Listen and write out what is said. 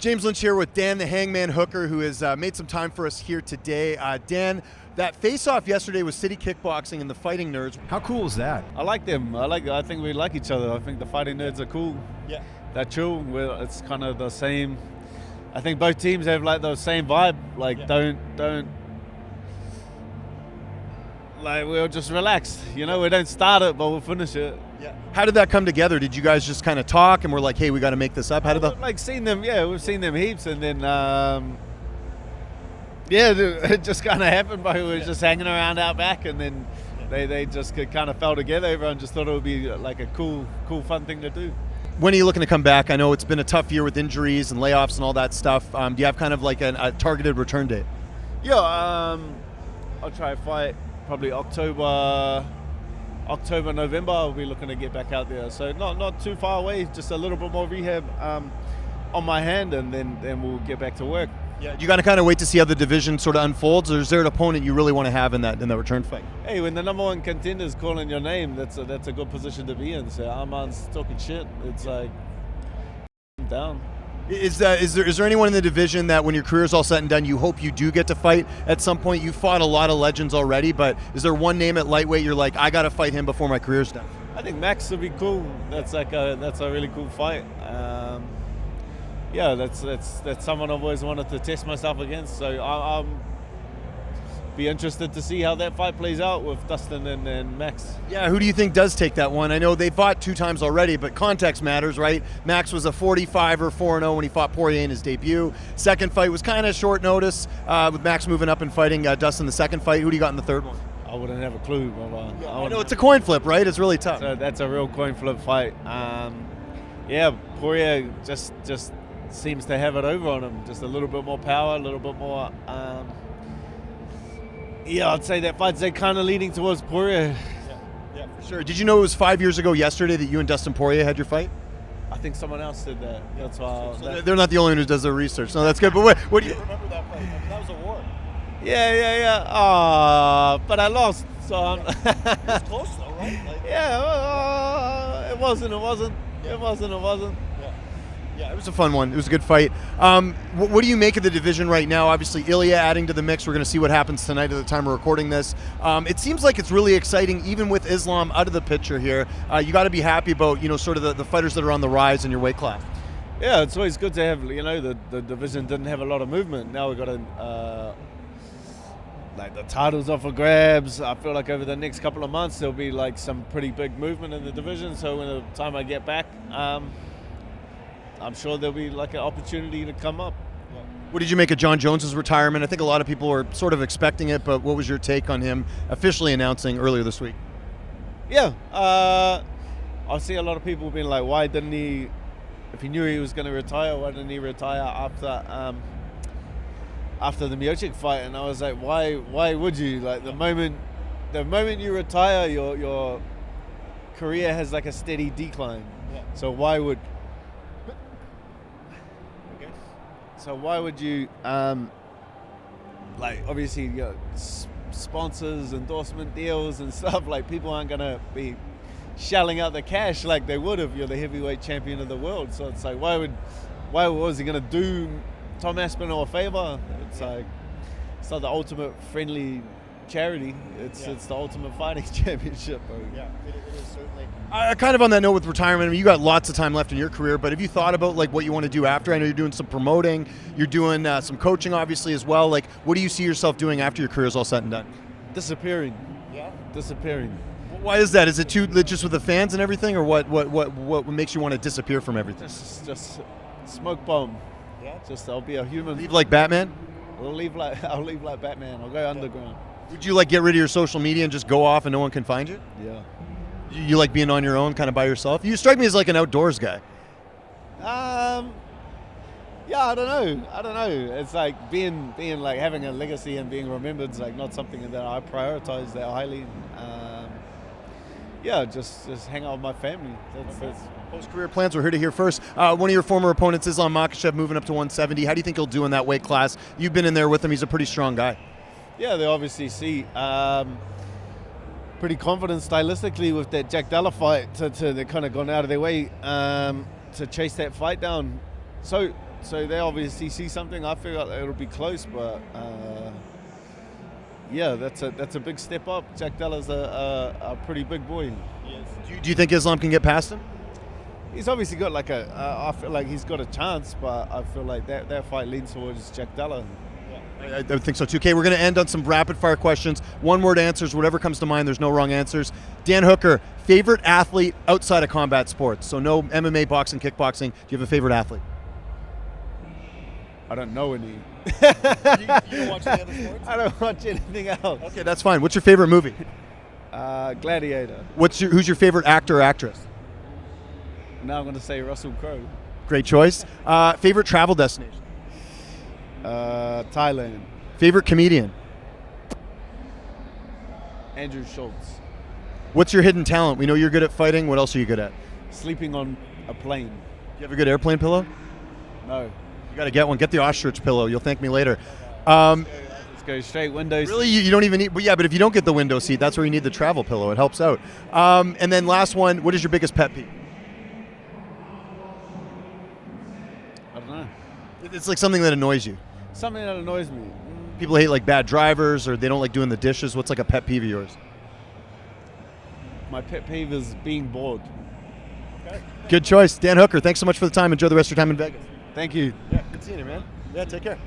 James Lynch here with Dan the Hangman Hooker, who has made some time for us here today. Dan, that face-off yesterday was City Kickboxing and the Fighting Nerds. How cool was that? I like them. I think we like each other. I think the Fighting Nerds are cool. Yeah. They're chill. It's kind of the same. I think both teams have like the same vibe. Like don't like we'll just relax. You know, we don't start it, but we'll finish it. Yeah. How did that come together? Did you guys just kind of talk and we're like, hey, we got to make this up? How did that? Like seen them? Yeah, we've seen them heaps, and then it just kind of happened. But we were just hanging around out back, and then they just kind of fell together. Everyone just thought it would be like a cool, fun thing to do. When are you looking to come back? I know it's been a tough year with injuries and layoffs and all that stuff. Do you have kind of like a targeted return date? Yeah, I'll try to fight probably October, November. I'll be looking to get back out there. So not too far away, just a little bit more rehab on my hand, and then we'll get back to work. Yeah, you got to kind of wait to see how the division sort of unfolds, or is there an opponent you really want to have in that return fight? Hey, when the number one contender is calling your name, that's a good position to be in. So Arman's talking shit. It's like down. Is there anyone in the division that when your career's all said and done, you hope you do get to fight at some point? You fought a lot of legends already, but is there one name at lightweight you're like, I got to fight him before my career's done? I think Max would be cool. That's a really cool fight. Yeah, that's someone I've always wanted to test myself against. So I'll be interested to see how that fight plays out with Dustin and Max. Yeah, who do you think does take that one? I know they fought 2 times already, but context matters, right? Max was a 45-er 4-0 when he fought Poirier in his debut. Second fight was kind of short notice with Max moving up and fighting Dustin the second fight. Who do you got in the third one? I wouldn't have a clue. I know it's a coin flip, right? It's really tough. So that's a real coin flip fight. Yeah, Poirier just seems to have it over on him. Just a little bit more power, a little bit more. Yeah, I'd say that fight's kind of leaning towards Poirier. Yeah, for sure. Did you know it was 5 years ago yesterday that you and Dustin Poirier had your fight? I think someone else did that. That's why. So they're not the only one who does their research. No, that's good. But what do you remember that fight? I mean, that was a war. Yeah. But I lost. So it was close though, right? It wasn't. Yeah, it was a fun one. It was a good fight. What do you make of the division right now? Obviously, Ilya adding to the mix. We're going to see what happens tonight at the time we're recording this. It seems like it's really exciting, even with Islam out of the picture here. You got to be happy about, sort of the fighters that are on the rise in your weight class. Yeah, it's always good to have, the division didn't have a lot of movement. Now we've got like the titles up for grabs. I feel like over the next couple of months, there'll be like some pretty big movement in the division. So when the time I get back, I'm sure there'll be like an opportunity to come up. What did you make of Jon Jones' retirement? I think a lot of people were sort of expecting it, but what was your take on him officially announcing earlier this week? Yeah, I see a lot of people being like, why didn't he, if he knew he was going to retire, why didn't he retire after the Makhachev fight? And I was like, why would you? Like the moment you retire, your career has like a steady decline. Yeah. So why would you, like obviously sponsors, endorsement deals and stuff, like people aren't going to be shelling out the cash like they would if you're the heavyweight champion of the world. So it's like, why was he going to do Tom Aspinall a favor? It's like, it's not the ultimate friendly charity. It's the ultimate fighting championship, bro. Yeah, it is certainly. Kind of on that note with retirement, I mean, you got lots of time left in your career, but have you thought about like what you want to do after? I know you're doing some promoting, you're doing some coaching obviously as well. Like, what do you see yourself doing after your career is all said and done? Disappearing. Yeah. Disappearing. Why is that? Is it too just with the fans and everything, or what makes you want to disappear from everything? Just smoke bomb. Yeah. I'll be a human. Leave like Batman? I'll leave like Batman. I'll go underground. Would you like get rid of your social media and just go off and no one can find you? Yeah. You like being on your own, kind of by yourself? You strike me as like an outdoors guy. Yeah, I don't know. It's like being like having a legacy and being remembered is like not something that I prioritize that highly. Yeah, just hang out with my family. That's Post-career plans, we're here to hear first. One of your former opponents is Makhachev, moving up to 170. How do you think he'll do in that weight class? You've been in there with him. He's a pretty strong guy. Yeah, they obviously see pretty confident stylistically with that Jack Della fight. They've kind of gone out of their way to chase that fight down. So they obviously see something. I feel like it'll be close, but yeah, that's a big step up. Jack Della's a pretty big boy. Yes. Do you think Islam can get past him? He's obviously got like I feel like he's got a chance, but I feel like that fight leans towards Jack Della. I think so too. Okay, we're going to end on some rapid fire questions. One word answers, whatever comes to mind. There's no wrong answers. Dan Hooker, favorite athlete outside of combat sports? So no MMA, boxing, kickboxing. Do you have a favorite athlete? I don't know any. You don't watch any other sports? I don't watch anything else. Okay, that's fine. What's your favorite movie? Gladiator. Who's your favorite actor or actress? Now I'm going to say Russell Crowe. Great choice. Favorite travel destination? Thailand. Favorite comedian? Andrew Schultz. What's your hidden talent? We know you're good at fighting. What else are you good at? Sleeping on a plane. Do you have a good airplane pillow? No. You got to get one. Get the ostrich pillow. You'll thank me later. Let's go straight windows. Really, you don't even need. Well, yeah, but if you don't get the window seat, that's where you need the travel pillow. It helps out. And then last one. What is your biggest pet peeve? I don't know. It's like something that annoys you. Something that annoys me. People hate like bad drivers, or they don't like doing the dishes. What's like a pet peeve of yours? My pet peeve is being bored. Good choice, Dan Hooker. Thanks so much for the time. Enjoy the rest of your time in Vegas. Thank you. Yeah, good seeing you, man. Yeah, take care.